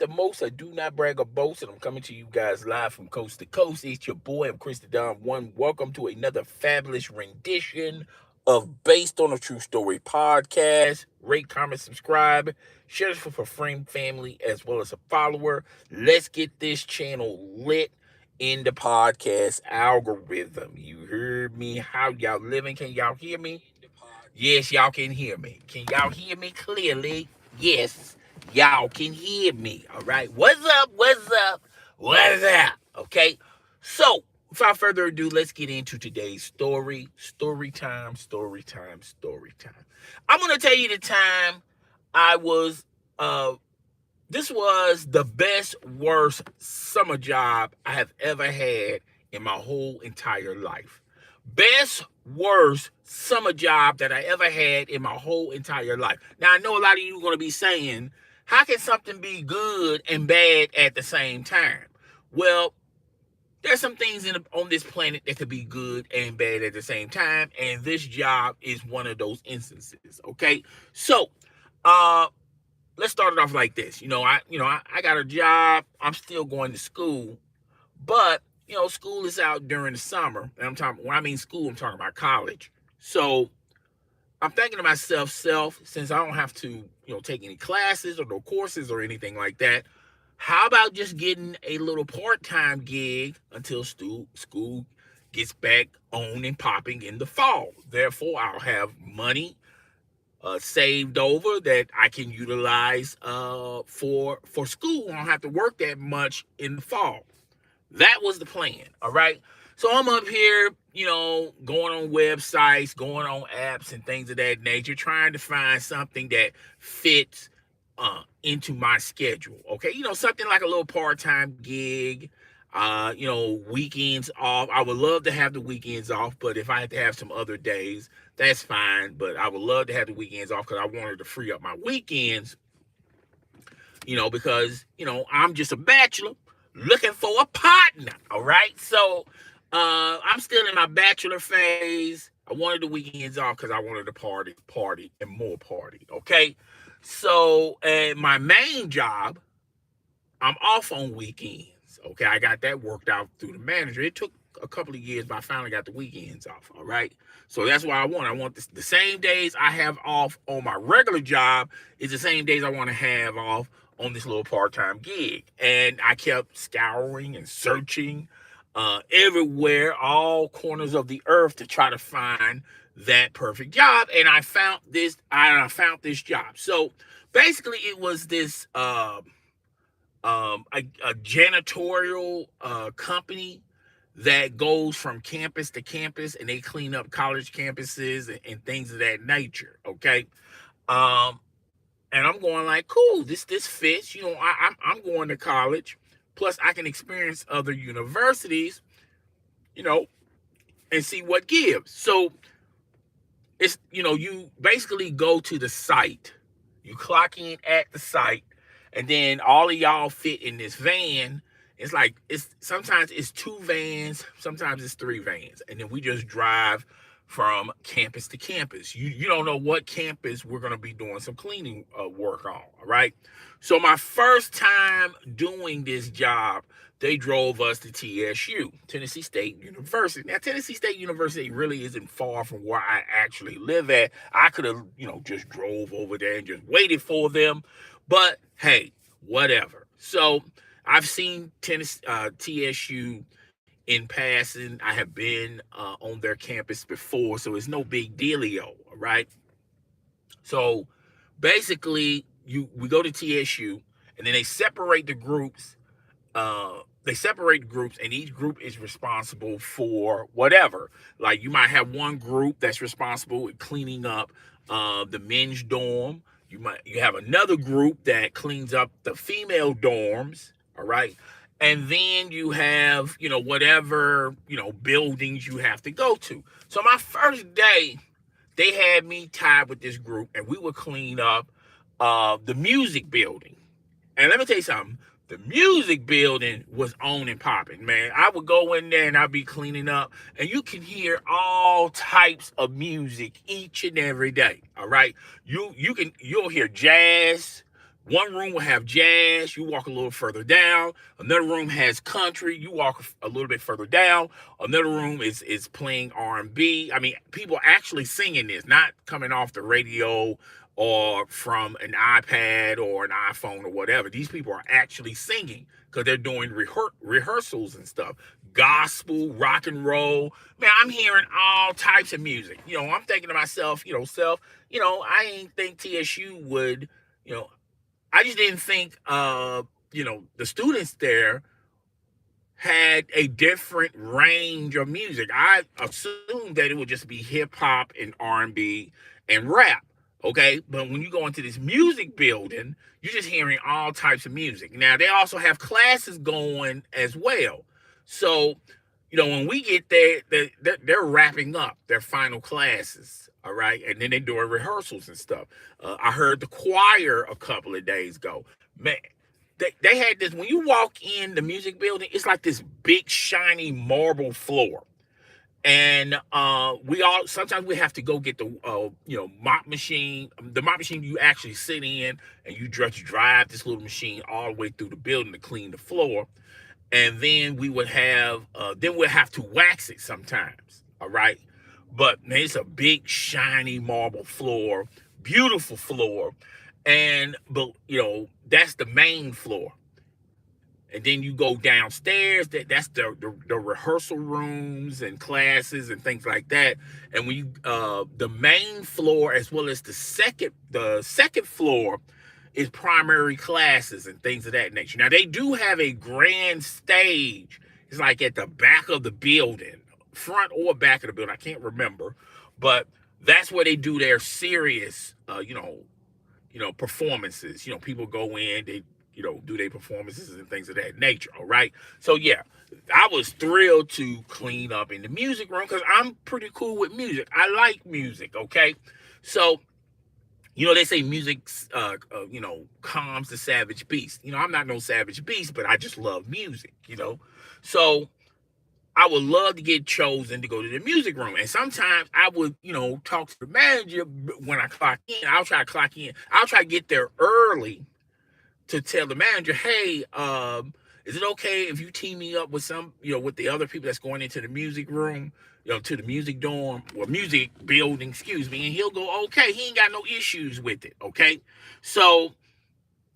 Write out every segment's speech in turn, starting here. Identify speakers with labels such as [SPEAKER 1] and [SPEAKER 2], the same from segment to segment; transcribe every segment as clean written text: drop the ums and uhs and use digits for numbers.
[SPEAKER 1] the most. I do not brag or boast, and I'm coming to you guys live from coast to coast. It's your boy, I'm Chris the Don One. Welcome to another fabulous rendition of Based on a True Story podcast. Rate, comment, subscribe, share this for friend, family, as well as a follower. Let's get this channel lit in the podcast algorithm. You heard me? How y'all living? Can y'all hear me? Yes, y'all can hear me. Can y'all hear me clearly? Yes, y'all can hear me. All right. What's up? What's up? What's up? Okay. So, without further ado, let's get into today's story. Story time, story time, story time. I'm going to tell you the time I was, this was the best, worst summer job I have ever had in my whole entire life. Best, worst summer job that I ever had in my whole entire life. Now, I know a lot of you are going to be saying, how can something be good and bad at the same time? Well, there's some things on this planet that could be good and bad at the same time, and this job is one of those instances. Okay, so uh, let's start it off like this. I got a job. I'm still going to school, but school is out during the summer. And I'm talking when I mean school, I'm talking about college. So I'm thinking to myself, since I don't have to, take any classes or no courses or anything like that, how about just getting a little part-time gig until school gets back on and popping in the fall. Therefore, I'll have money saved over that I can utilize for school. I don't have to work that much in the fall. That was the plan. All right. So I'm up here, going on websites, going on apps and things of that nature, trying to find something that fits into my schedule. Okay. Something like a little part-time gig, weekends off. I would love to have the weekends off, but if I had to have some other days, that's fine. But I would love to have the weekends off because I wanted to free up my weekends, because, I'm just a bachelor looking for a partner. All right. So I'm still in my bachelor phase. I wanted the weekends off because I wanted to party, and more party. Okay. So, my main job, I'm off on weekends. Okay. I got that worked out through the manager. It took a couple of years, but I finally got the weekends off. All right. So that's what I want. I want the same days I have off on my regular job is the same days I want to have off on this little part-time gig. And I kept scouring and searching everywhere, all corners of the earth to try to find that perfect job. And I found this. I found this job. So basically, it was this a janitorial company that goes from campus to campus, and they clean up college campuses and things of that nature. Okay. Um, and I'm going like, cool, this fits. I'm going to college. Plus, I can experience other universities, you know, and see what gives. So it's you basically go to the site, you clock in at the site, and then all of y'all fit in this van. It's like it's sometimes it's two vans, sometimes it's three vans, and then we just drive from campus to campus. You don't know what campus we're gonna be doing some cleaning work on. All right. So my first time doing this job, they drove us to TSU, Tennessee State University. Now, Tennessee State University really isn't far from where I actually live at. I could have, just drove over there and just waited for them. But hey, whatever. So I've seen TSU in passing. I have been on their campus before, so it's no big dealio, all right? So basically, we go to TSU, and then they separate the groups. And each group is responsible for whatever. Like you might have one group that's responsible with cleaning up the men's dorm. You have another group that cleans up the female dorms. All right. And then you have, whatever, buildings you have to go to. So my first day, they had me tied with this group, and we would clean up the music building. And let me tell you something. The music building was on and popping, man. I would go in there and I'd be cleaning up, and you can hear all types of music each and every day. All right. You'll hear jazz, One room will have jazz. You walk a little further down. Another room has country. You walk a little bit further down. Another room is playing R&B. I mean, people actually singing this, not coming off the radio or from an iPad or an iPhone or whatever. These people are actually singing because they're doing rehearsals and stuff. Gospel, rock and roll. Man, I'm hearing all types of music. I'm thinking to myself, I ain't think TSU would, I just didn't think, the students there had a different range of music. I assumed that it would just be hip hop and R&B and rap. Okay, but when you go into this music building, you're just hearing all types of music. Now they also have classes going as well. So, when we get there, they're wrapping up their final classes. All right, and then they're doing rehearsals and stuff. I heard the choir a couple of days ago. Man, they had this. When you walk in the music building, it's like this big shiny marble floor. And sometimes we have to go get the mop machine. The mop machine you actually sit in, and you just drive this little machine all the way through the building to clean the floor. And then we'll have to wax it sometimes. All right, but man, it's a big shiny marble floor, beautiful floor, but that's the main floor. And then you go downstairs. That's the rehearsal rooms and classes and things like that. And the main floor as well as the second floor is primary classes and things of that nature. Now they do have a grand stage. It's like at the back of the building, front or back of the building. I can't remember, but that's where they do their serious, performances. People go in, they do their performances and things of that nature. All right. So yeah, I was thrilled to clean up in the music room because I'm pretty cool with music. I like music. Okay. So, they say music, calms the savage beast. I'm not no savage beast, but I just love music, So I would love to get chosen to go to the music room. And sometimes I would, talk to the manager when I clock in. I'll try to clock in. I'll try to get there early to tell the manager, hey, is it okay if you team me up with with the other people that's going into the music room, to the music dorm or music building, excuse me, and he'll go, okay, he ain't got no issues with it, okay? So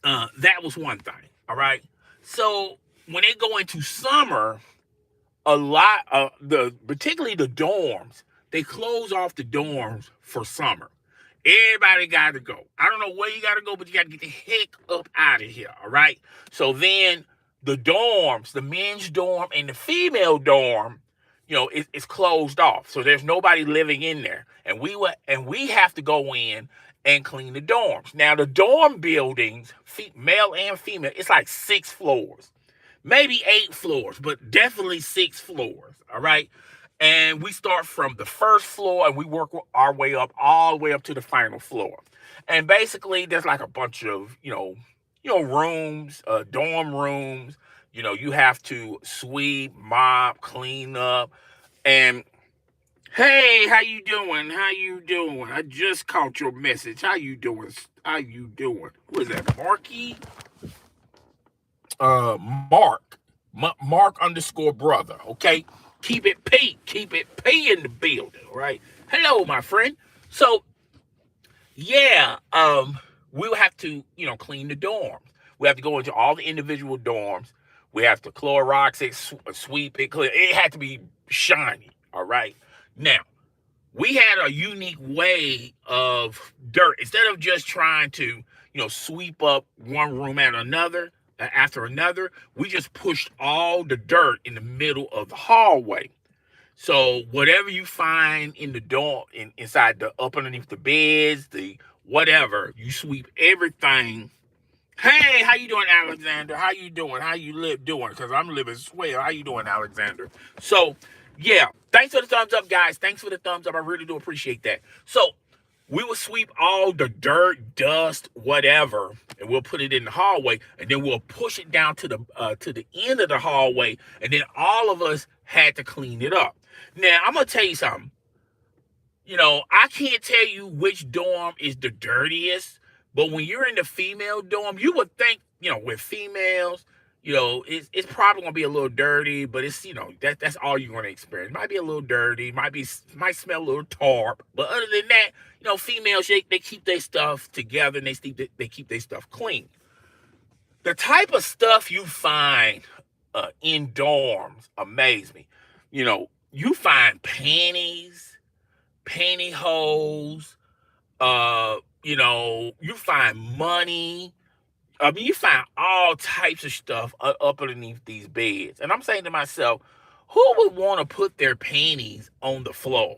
[SPEAKER 1] that was one thing, all right? So when they go into summer, a lot particularly the dorms, they close off the dorms for summer. Everybody got to go. I don't know where you got to go, but you got to get the heck up out of here, all right? So then the dorms, the men's dorm and the female dorm, it's closed off. So there's nobody living in there. And we have to go in and clean the dorms. Now, the dorm buildings, male and female, it's like 6 floors. Maybe 8 floors, but definitely 6 floors, all right? And we start from the first floor and we work our way up all the way up to the final floor. And basically there's like a bunch of, rooms, dorm rooms. You have to sweep, mop, clean up. And hey, how you doing? How you doing? I just caught your message. How you doing? How you doing? Who is that? Marky? Mark. Mark _brother. Okay. Keep it P in the building, right? Hello, my friend. So, yeah, we'll have to, clean the dorms. We have to go into all the individual dorms. We have to Clorox it, sweep it, clear. It had to be shiny, all right? Now, we had a unique way of dirt. Instead of just trying to, sweep up one room after another, we just pushed all the dirt in the middle of the hallway. So whatever you find in the dorm, inside up underneath the beds, the whatever, you sweep everything. Hey, how you doing, Alexander? How you doing? How you doing? Because I'm living swell. How you doing, Alexander? So, yeah, thanks for the thumbs up, guys. Thanks for the thumbs up. I really do appreciate that. So we will sweep all the dirt, dust, whatever, and we'll put it in the hallway, and then we'll push it down to the end of the hallway, and then all of us had to clean it up. Now, I'm going to tell you something. I can't tell you which dorm is the dirtiest But when you're in the female dorm, you would think, with females, it's probably gonna be a little dirty, but it's that's all you're gonna experience. Might be a little dirty, might smell a little tarp, but other than that, females they keep their stuff together and they keep their stuff clean. The type of stuff you find in dorms amaze me. You find panties, pantyhose, you find money. I mean, you find all types of stuff up underneath these beds. And I'm saying to myself, who would want to put their panties on the floor?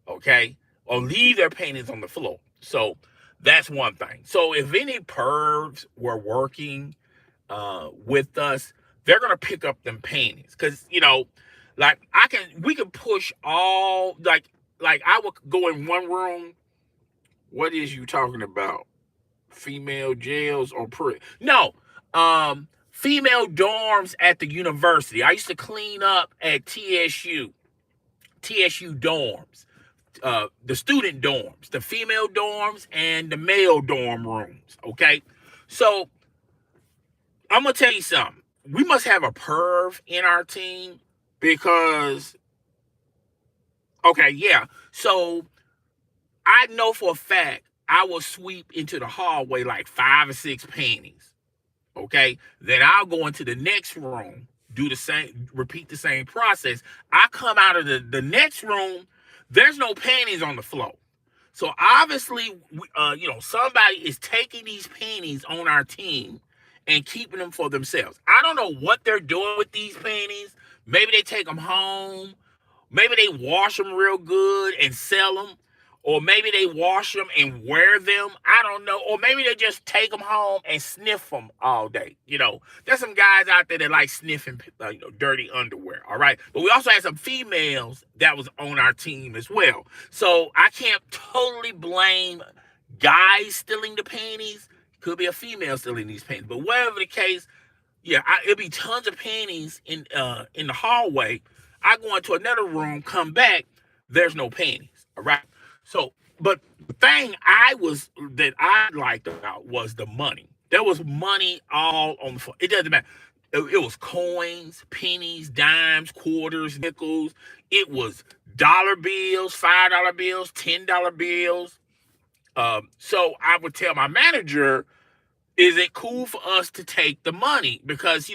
[SPEAKER 1] Okay? Or leave their panties on the floor. So that's one thing. So if any pervs were working with us, they're gonna pick up them panties. Cause we can push all like I would go in one room. What is you talking about? Female jails or no, female dorms at the university. I used to clean up at TSU dorms, the student dorms, the female dorms and the male dorm rooms. Okay, so I'm gonna tell you something. We must have a perv in our team because, okay, yeah. So I know for a fact I will sweep into the hallway like 5 or 6 panties. Okay. Then I'll go into the next room, do the same, repeat the same process. I come out of the next room, there's no panties on the floor. So obviously, somebody is taking these panties on our team and keeping them for themselves. I don't know what they're doing with these panties. Maybe they take them home. Maybe they wash them real good and sell them. Or maybe they wash them and wear them. I don't know. Or maybe they just take them home and sniff them all day. There's some guys out there that like sniffing dirty underwear. All right. But we also had some females that was on our team as well. So I can't totally blame guys stealing the panties. Could be a female stealing these panties. But whatever the case, yeah, it'll be tons of panties in the hallway. I go into another room, come back, there's no panties. All right. So, but the thing that I liked about was the money. There was money all on the floor. It doesn't matter. It was coins, pennies, dimes, quarters, nickels. It was dollar bills, $5 bills, $10 bills. So I would tell my manager, is it cool for us to take the money? Because,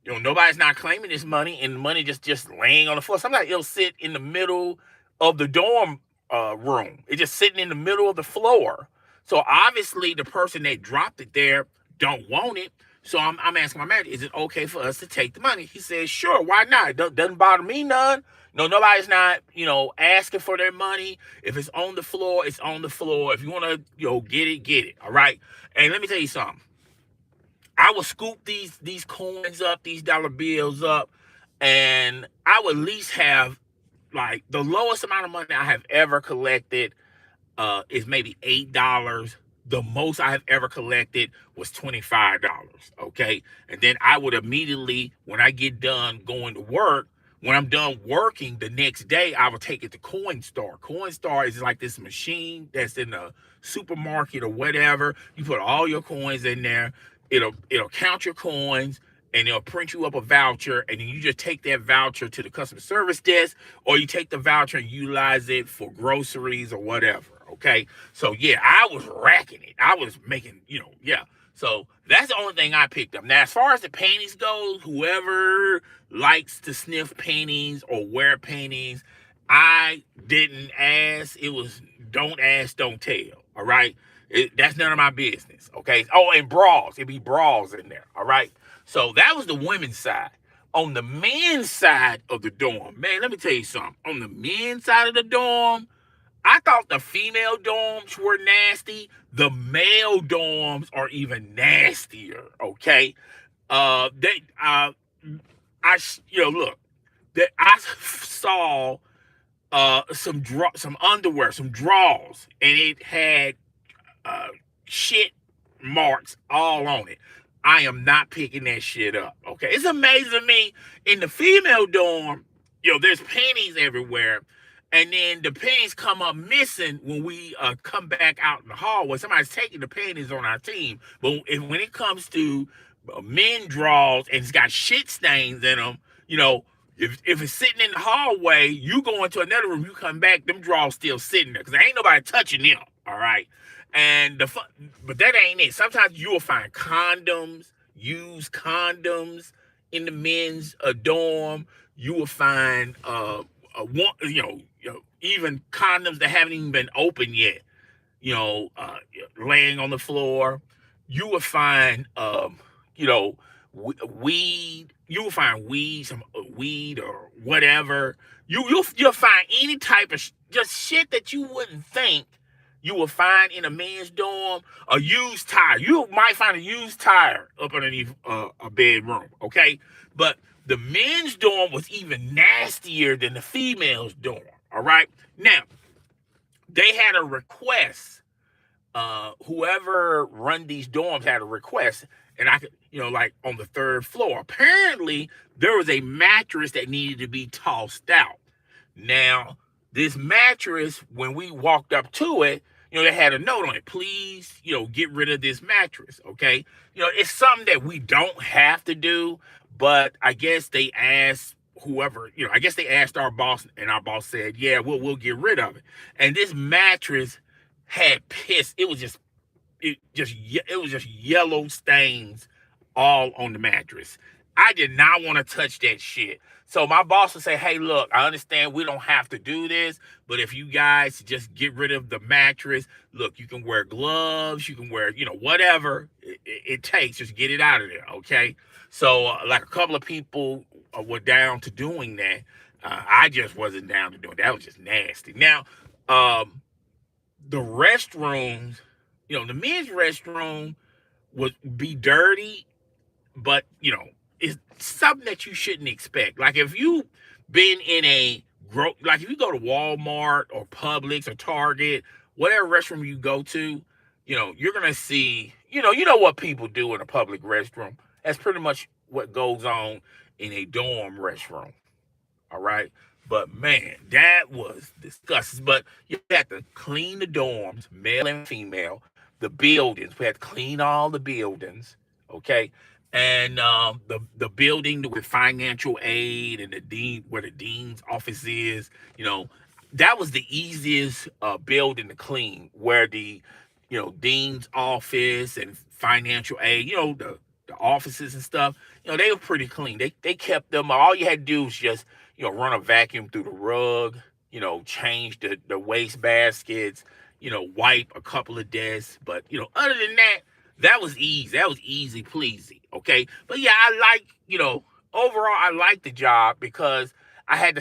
[SPEAKER 1] nobody's not claiming this money and the money just laying on the floor. Sometimes it'll sit in the middle of the dorm room. It's just sitting in the middle of the floor. So obviously the person that dropped it there don't want it. So I'm asking my manager, is it okay for us to take the money? He says, sure, why not? It doesn't bother me none. No, nobody's not, asking for their money. If it's on the floor, it's on the floor. If you want to, get it. All right. And let me tell you something. I would scoop these coins up, these dollar bills up, and I would at least have like the lowest amount of money I have ever collected is maybe $8. The most I have ever collected was $25. Okay. And then I would immediately, when I get done going to work, when I'm done working the next day, I would take it to Coinstar. Coinstar is like this machine that's in a supermarket or whatever. You put all your coins in there. It'll count your coins and it'll print you up a voucher, and then you just take that voucher to the customer service desk, or you take the voucher and utilize it for groceries or whatever. Okay. So yeah, I was racking it. I was making, yeah. So that's the only thing I picked up. Now, as far as the panties go, whoever likes to sniff panties or wear panties, I didn't ask. It was don't ask, don't tell. All right. That's none of my business. Okay. Oh, and bras. It'd be bras in there. All right. So that was the women's side. On the men's side of the dorm, man, let me tell you something. On the men's side of the dorm, I thought the female dorms were nasty. The male dorms are even nastier. Okay. Look, that I saw some underwear, some drawers, and it had shit marks all on it. I am not picking that shit up. Okay. It's amazing to me in the female dorm, there's panties everywhere. And then the panties come up missing when we come back out in the hallway. Somebody's taking the panties on our team. But when it comes to men draws and it's got shit stains in them, you know, if it's sitting in the hallway, you go into another room, you come back, them draws still sitting there because ain't nobody touching them. All right. And but that ain't it. Sometimes you will find condoms, used condoms in the men's dorm. You will find even condoms that haven't even been opened yet, laying on the floor. You will find weed. You will find weed, some weed or whatever. You'll find any type of just shit that you wouldn't think you will find in a men's dorm. A used tire. You might find a used tire up underneath a bedroom. Okay, but the men's dorm was even nastier than the females' dorm. All right. Now, they had a request. Whoever run these dorms had a request, and I could, like on the third floor. Apparently, there was a mattress that needed to be tossed out. Now, this mattress, when we walked up to it, they had a note on it. Please, get rid of this mattress. Okay. It's something that we don't have to do, but I guess they asked whoever, I guess they asked our boss, and our boss said, yeah, we'll get rid of it. And this mattress had piss. It was just yellow stains all on the mattress. I did not want to touch that shit. So my boss would say, hey, look, I understand we don't have to do this, but if you guys just get rid of the mattress, look, you can wear gloves, you can wear, whatever it takes, just get it out of there, okay? So like a couple of people were down to doing that. I just wasn't down to doing that. That was just nasty. Now, the restrooms, the men's restroom would be dirty, but, it's something that you shouldn't expect. Like if you've been in like if you go to Walmart or Publix or Target, whatever restroom you go to, you're going to see, what people do in a public restroom. That's pretty much what goes on in a dorm restroom. All right. But man, that was disgusting. But you had to clean the dorms, male and female, the buildings. We had to clean all the buildings. Okay. And the building with financial aid and the dean, where the dean's office is, that was the easiest building to clean, where the, dean's office and financial aid, the offices and stuff, they were pretty clean. They kept them. All you had to do was just, run a vacuum through the rug, change the waste baskets, wipe a couple of desks. But, other than that, that was easy. That was easy pleasy. Okay. But yeah, overall, I liked the job because I got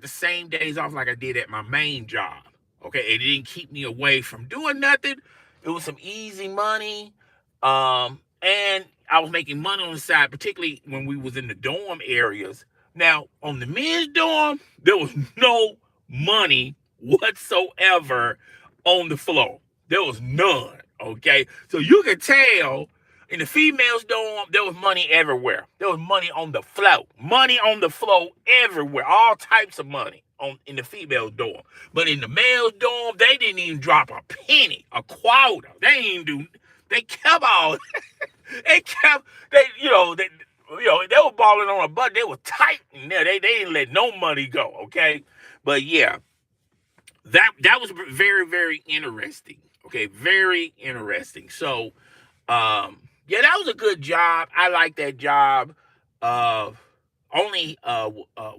[SPEAKER 1] the same days off like I did at my main job. Okay. It didn't keep me away from doing nothing. It was some easy money. And I was making money on the side, particularly when we was in the dorm areas. Now, on the men's dorm, there was no money whatsoever on the floor. There was none. Okay, so you can tell in the females' dorm, there was money everywhere. There was money on the floor. Money on the floor everywhere. All types of money in the females' dorm. But in the males' dorm, they didn't even drop a penny, a quarter. They kept all. They were balling on a budget. They were tight in there. They didn't let no money go. Okay, but yeah, that was very, very interesting. Okay, very interesting. So, that was a good job. I like that job. Only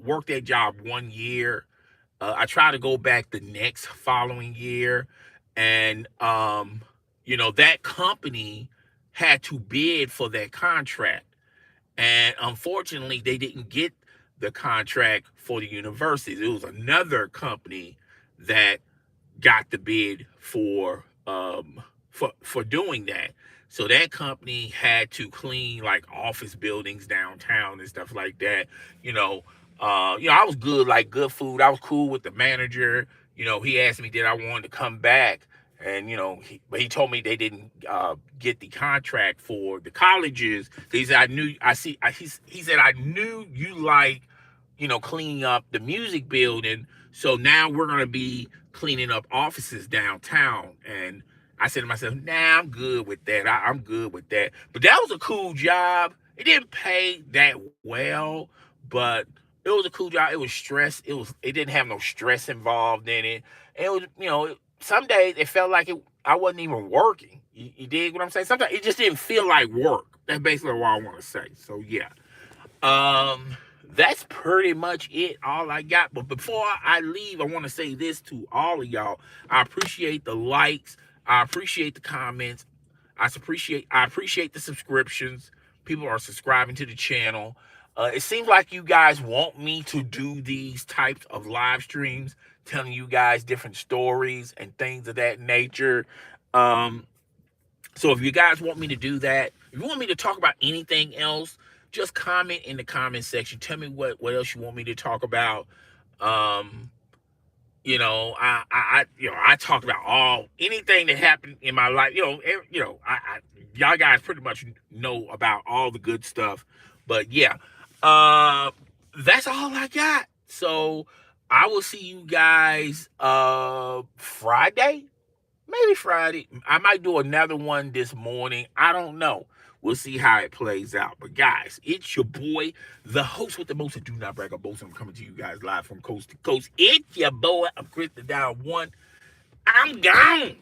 [SPEAKER 1] worked that job 1 year. I tried to go back the next following year, and that company had to bid for that contract, and unfortunately, they didn't get the contract for the universities. It was another company that got the bid for doing that. So that company had to clean like office buildings downtown and stuff like that. I was good, like good food. I was cool with the manager. He asked me did I want to come back, and but he told me they didn't get the contract for the colleges. He said he said I knew you like cleaning up the music building, So now we're gonna be cleaning up offices downtown. And I said to myself, nah, I'm good with that. I'm good with that. But that was a cool job. It didn't pay that well, but it was a cool job. It was stress. It didn't have no stress involved in it. And it was, some days it felt like I wasn't even working. You dig what I'm saying? Sometimes it just didn't feel like work. That's basically what I want to say. So yeah. That's pretty much it, all I got. But before I leave, I want to say this to all of y'all. I appreciate the likes, I appreciate the comments, I appreciate the subscriptions. People are subscribing to the channel. It seems like you guys want me to do these types of live streams, telling you guys different stories and things of that nature. Um, so if you guys want me to do that, if you want me to talk about anything else, just comment in the comment section. Tell me what else you want me to talk about. Um, I talk about anything that happened in my life. Y'all guys pretty much know about all the good stuff. But yeah, uh, that's all I got. So I will see you guys Friday. Maybe Friday. I might do another one this morning. I don't know. We'll see how it plays out. But guys, it's your boy, the host with the most that do not brag or boast. I'm coming to you guys live from coast to coast. It's your boy. I'm Chris the Down One. I'm gone.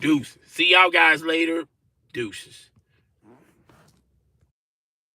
[SPEAKER 1] Deuces. See y'all guys later. Deuces.